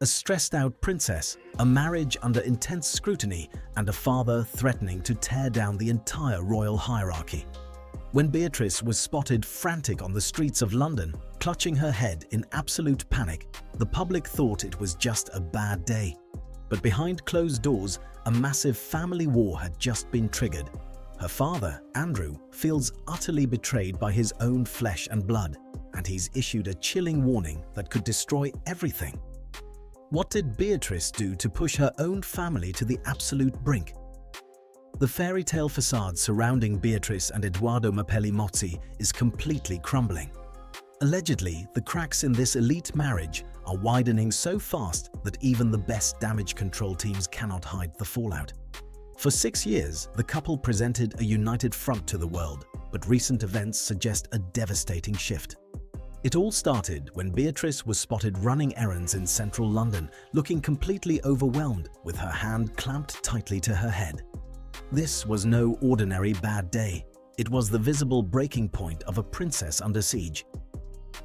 A stressed-out princess, a marriage under intense scrutiny, and a father threatening to tear down the entire royal hierarchy. When Beatrice was spotted frantic on the streets of London, clutching her head in absolute panic, the public thought it was just a bad day. But behind closed doors, a massive family war had just been triggered. Her father, Andrew, feels utterly betrayed by his own flesh and blood, and he's issued a chilling warning that could destroy everything. What did Beatrice do to push her own family to the absolute brink? The fairy tale facade surrounding Beatrice and Edoardo Mapelli-Mozzi is completely crumbling. Allegedly, the cracks in this elite marriage are widening so fast that even the best damage control teams cannot hide the fallout. For 6 years, the couple presented a united front to the world, but recent events suggest a devastating shift. It all started when Beatrice was spotted running errands in central London, looking completely overwhelmed, with her hand clamped tightly to her head. This was no ordinary bad day. It was the visible breaking point of a princess under siege.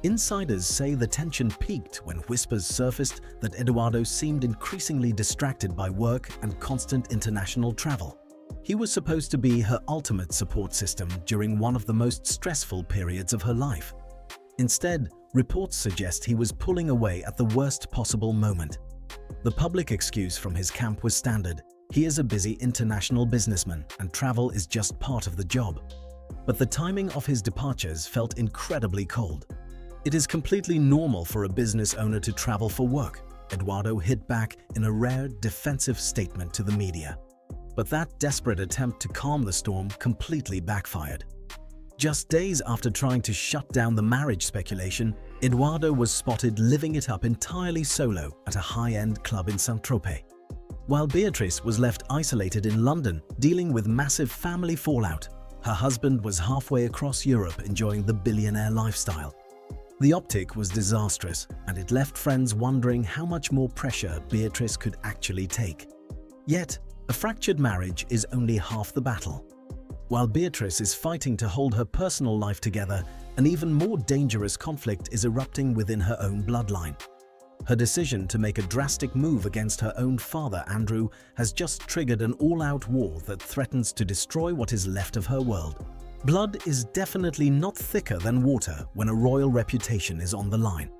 Insiders say the tension peaked when whispers surfaced that Edoardo seemed increasingly distracted by work and constant international travel. He was supposed to be her ultimate support system during one of the most stressful periods of her life. Instead, reports suggest he was pulling away at the worst possible moment. The public excuse from his camp was standard. He is a busy international businessman and travel is just part of the job. But the timing of his departures felt incredibly cold. It is completely normal for a business owner to travel for work, Edoardo hit back in a rare defensive statement to the media. But that desperate attempt to calm the storm completely backfired. Just days after trying to shut down the marriage speculation, Edoardo was spotted living it up entirely solo at a high-end club in Saint-Tropez. While Beatrice was left isolated in London, dealing with massive family fallout, her husband was halfway across Europe enjoying the billionaire lifestyle. The optic was disastrous, and it left friends wondering how much more pressure Beatrice could actually take. Yet, a fractured marriage is only half the battle. While Beatrice is fighting to hold her personal life together, an even more dangerous conflict is erupting within her own bloodline. Her decision to make a drastic move against her own father, Andrew, has just triggered an all-out war that threatens to destroy what is left of her world. Blood is definitely not thicker than water when a royal reputation is on the line.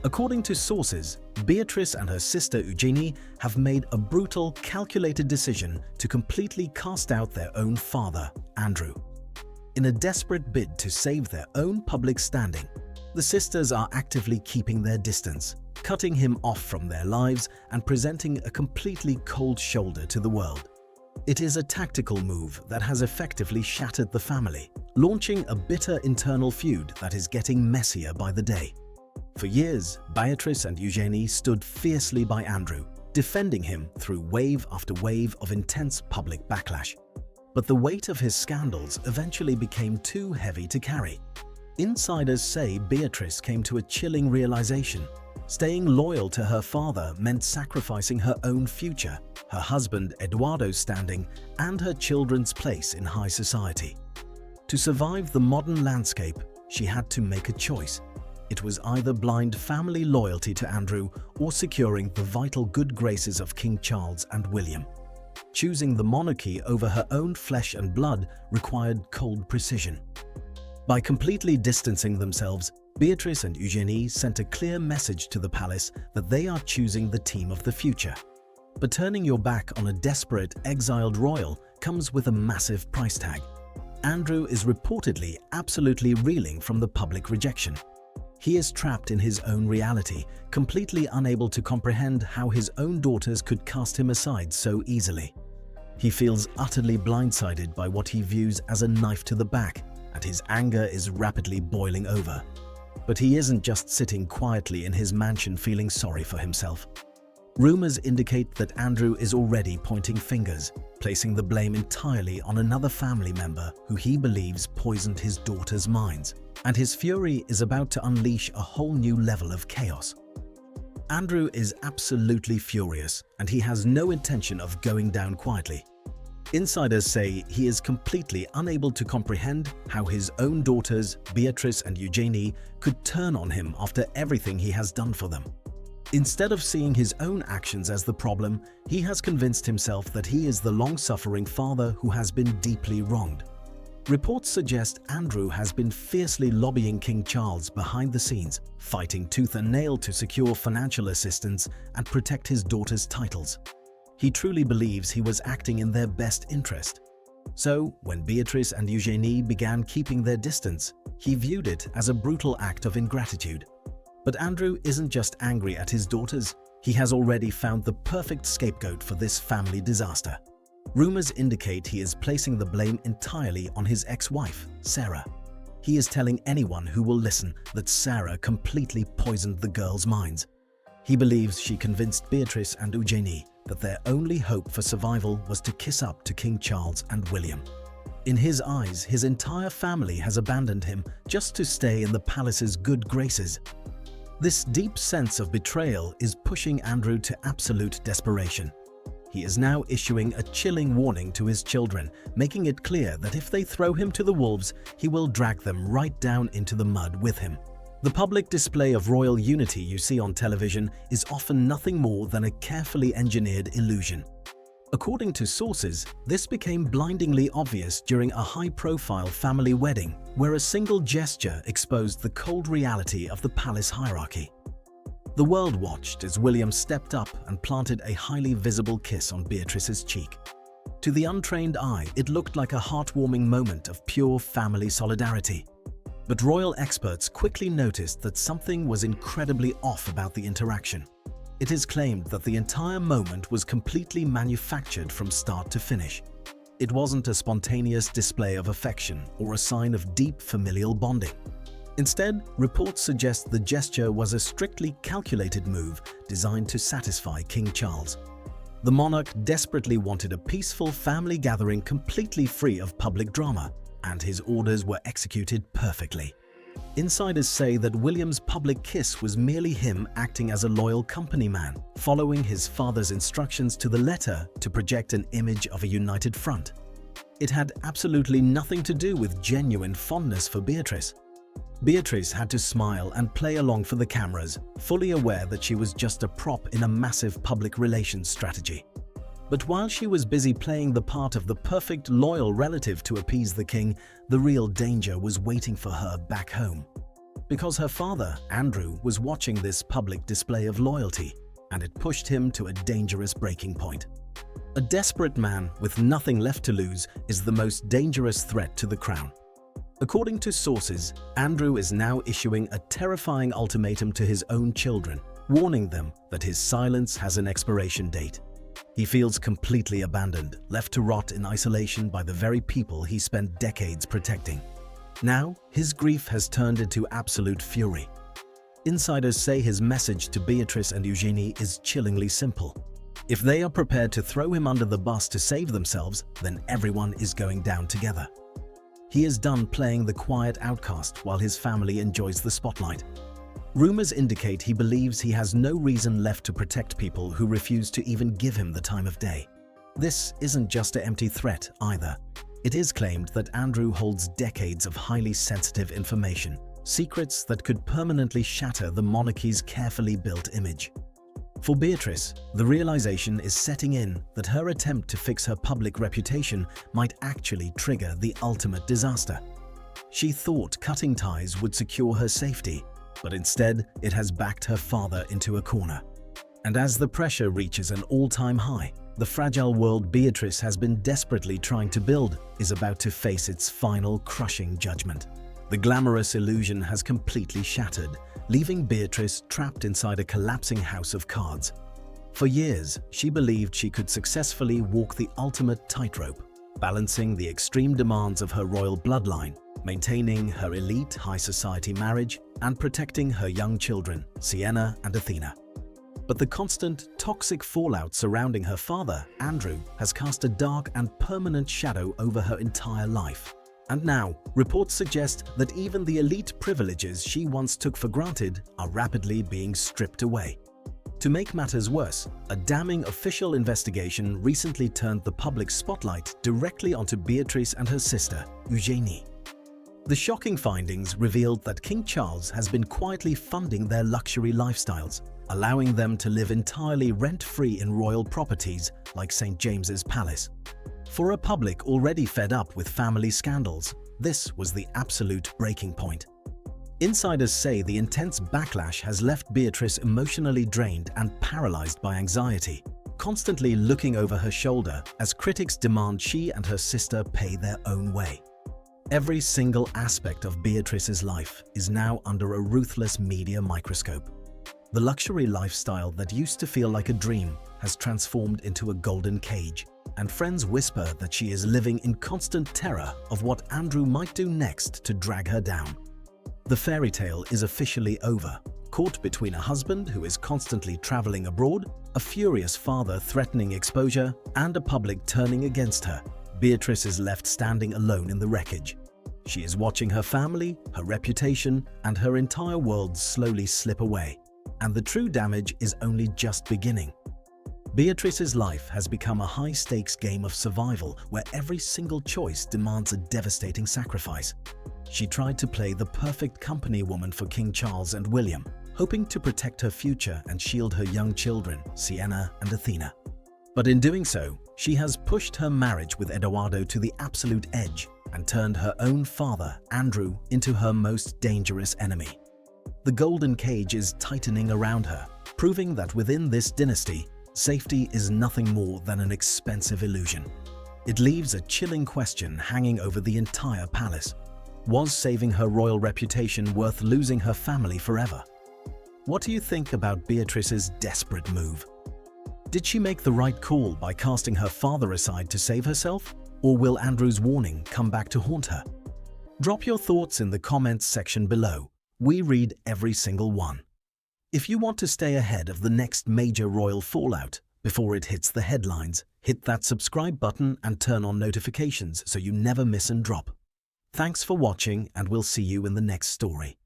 According to sources, Beatrice and her sister Eugenie have made a brutal, calculated decision to completely cast out their own father, Andrew. In a desperate bid to save their own public standing, the sisters are actively keeping their distance, cutting him off from their lives and presenting a completely cold shoulder to the world. It is a tactical move that has effectively shattered the family, launching a bitter internal feud that is getting messier by the day. For years, Beatrice and Eugenie stood fiercely by Andrew, defending him through wave after wave of intense public backlash. But the weight of his scandals eventually became too heavy to carry. Insiders say Beatrice came to a chilling realization. Staying loyal to her father meant sacrificing her own future, her husband Edoardo's standing, and her children's place in high society. To survive the modern landscape, she had to make a choice. It was either blind family loyalty to Andrew or securing the vital good graces of King Charles and William. Choosing the monarchy over her own flesh and blood required cold precision. By completely distancing themselves, Beatrice and Eugenie sent a clear message to the palace that they are choosing the team of the future. But turning your back on a desperate, exiled royal comes with a massive price tag. Andrew is reportedly absolutely reeling from the public rejection. He is trapped in his own reality, completely unable to comprehend how his own daughters could cast him aside so easily. He feels utterly blindsided by what he views as a knife to the back, and his anger is rapidly boiling over. But he isn't just sitting quietly in his mansion feeling sorry for himself. Rumors indicate that Andrew is already pointing fingers, placing the blame entirely on another family member who he believes poisoned his daughters' minds, and his fury is about to unleash a whole new level of chaos. Andrew is absolutely furious, and he has no intention of going down quietly. Insiders say he is completely unable to comprehend how his own daughters, Beatrice and Eugenie, could turn on him after everything he has done for them. Instead of seeing his own actions as the problem, he has convinced himself that he is the long-suffering father who has been deeply wronged. Reports suggest Andrew has been fiercely lobbying King Charles behind the scenes, fighting tooth and nail to secure financial assistance and protect his daughter's titles. He truly believes he was acting in their best interest. So, when Beatrice and Eugenie began keeping their distance, he viewed it as a brutal act of ingratitude. But Andrew isn't just angry at his daughters, he has already found the perfect scapegoat for this family disaster. Rumors indicate he is placing the blame entirely on his ex-wife, Sarah. He is telling anyone who will listen that Sarah completely poisoned the girls' minds. He believes she convinced Beatrice and Eugenie that their only hope for survival was to kiss up to King Charles and William. In his eyes, his entire family has abandoned him just to stay in the palace's good graces. This deep sense of betrayal is pushing Andrew to absolute desperation. He is now issuing a chilling warning to his children, making it clear that if they throw him to the wolves, he will drag them right down into the mud with him. The public display of royal unity you see on television is often nothing more than a carefully engineered illusion. According to sources, this became blindingly obvious during a high-profile family wedding, where a single gesture exposed the cold reality of the palace hierarchy. The world watched as William stepped up and planted a highly visible kiss on Beatrice's cheek. To the untrained eye, it looked like a heartwarming moment of pure family solidarity. But royal experts quickly noticed that something was incredibly off about the interaction. It is claimed that the entire moment was completely manufactured from start to finish. It wasn't a spontaneous display of affection or a sign of deep familial bonding. Instead, reports suggest the gesture was a strictly calculated move designed to satisfy King Charles. The monarch desperately wanted a peaceful family gathering completely free of public drama, and his orders were executed perfectly. Insiders say that William's public kiss was merely him acting as a loyal company man, following his father's instructions to the letter to project an image of a united front. It had absolutely nothing to do with genuine fondness for Beatrice. Beatrice had to smile and play along for the cameras, fully aware that she was just a prop in a massive public relations strategy. But while she was busy playing the part of the perfect loyal relative to appease the king, the real danger was waiting for her back home. Because her father, Andrew, was watching this public display of loyalty, and it pushed him to a dangerous breaking point. A desperate man with nothing left to lose is the most dangerous threat to the crown. According to sources, Andrew is now issuing a terrifying ultimatum to his own children, warning them that his silence has an expiration date. He feels completely abandoned, left to rot in isolation by the very people he spent decades protecting. Now, his grief has turned into absolute fury. Insiders say his message to Beatrice and Eugenie is chillingly simple. If they are prepared to throw him under the bus to save themselves, then everyone is going down together. He is done playing the quiet outcast while his family enjoys the spotlight. Rumors indicate he believes he has no reason left to protect people who refuse to even give him the time of day. This isn't just an empty threat either. It is claimed that Andrew holds decades of highly sensitive information, secrets that could permanently shatter the monarchy's carefully built image. For Beatrice, the realization is setting in that her attempt to fix her public reputation might actually trigger the ultimate disaster. She thought cutting ties would secure her safety, but instead it has backed her father into a corner. And as the pressure reaches an all-time high, the fragile world Beatrice has been desperately trying to build is about to face its final crushing judgment. The glamorous illusion has completely shattered, leaving Beatrice trapped inside a collapsing house of cards. For years, she believed she could successfully walk the ultimate tightrope, balancing the extreme demands of her royal bloodline, maintaining her elite high society marriage, and protecting her young children, Sienna and Athena. But the constant, toxic fallout surrounding her father, Andrew, has cast a dark and permanent shadow over her entire life. And now, reports suggest that even the elite privileges she once took for granted are rapidly being stripped away. To make matters worse, a damning official investigation recently turned the public spotlight directly onto Beatrice and her sister, Eugenie. The shocking findings revealed that King Charles has been quietly funding their luxury lifestyles, allowing them to live entirely rent-free in royal properties like St. James's Palace. For a public already fed up with family scandals, this was the absolute breaking point. Insiders say the intense backlash has left Beatrice emotionally drained and paralyzed by anxiety, constantly looking over her shoulder as critics demand she and her sister pay their own way. Every single aspect of Beatrice's life is now under a ruthless media microscope. The luxury lifestyle that used to feel like a dream has transformed into a golden cage, and friends whisper that she is living in constant terror of what Andrew might do next to drag her down. The fairy tale is officially over. Caught between a husband who is constantly traveling abroad, a furious father threatening exposure, and a public turning against her, Beatrice is left standing alone in the wreckage. She is watching her family, her reputation, and her entire world slowly slip away, and the true damage is only just beginning. Beatrice's life has become a high-stakes game of survival where every single choice demands a devastating sacrifice. She tried to play the perfect company woman for King Charles and William, hoping to protect her future and shield her young children, Sienna and Athena. But in doing so, she has pushed her marriage with Edoardo to the absolute edge and turned her own father, Andrew, into her most dangerous enemy. The golden cage is tightening around her, proving that within this dynasty, safety is nothing more than an expensive illusion. It leaves a chilling question hanging over the entire palace. Was saving her royal reputation worth losing her family forever? What do you think about Beatrice's desperate move? Did she make the right call by casting her father aside to save herself? Or will Andrew's warning come back to haunt her? Drop your thoughts in the comments section below. We read every single one. If you want to stay ahead of the next major royal fallout before it hits the headlines, hit that subscribe button and turn on notifications so you never miss and drop. Thanks for watching, and we'll see you in the next story.